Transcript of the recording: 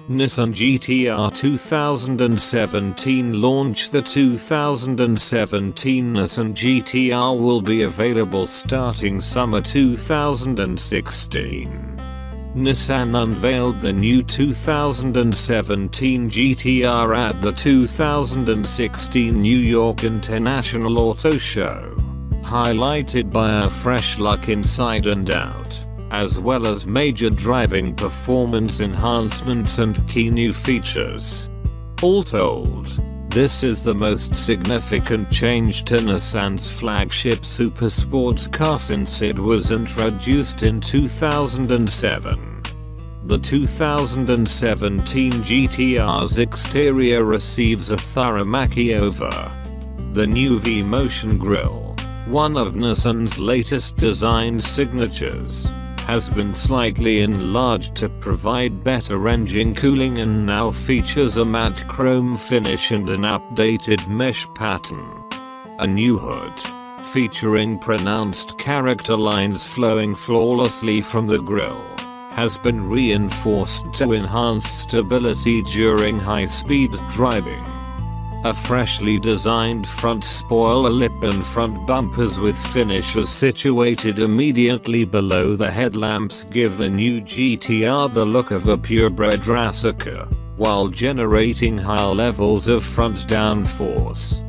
Nissan GT-R 2017 launch. The 2017 Nissan GT-R will be available starting summer 2016. Nissan unveiled the new 2017 GT-R at the 2016 New York International Auto Show, highlighted by a fresh look inside and out, as well as major driving performance enhancements and key new features. All told, this is the most significant change to Nissan's flagship supersports car since it was introduced in 2007. The 2017 GT-R's exterior receives a thorough makeover. The new V-Motion grille, one of Nissan's latest design signatures, has been slightly enlarged to provide better engine cooling and now features a matte chrome finish and an updated mesh pattern. A new hood, featuring pronounced character lines flowing flawlessly from the grille, has been reinforced to enhance stability during high-speed driving. A freshly designed front spoiler lip and front bumpers with finishes situated immediately below the headlamps give the new GT-R the look of a purebred racer car, while generating high levels of front downforce.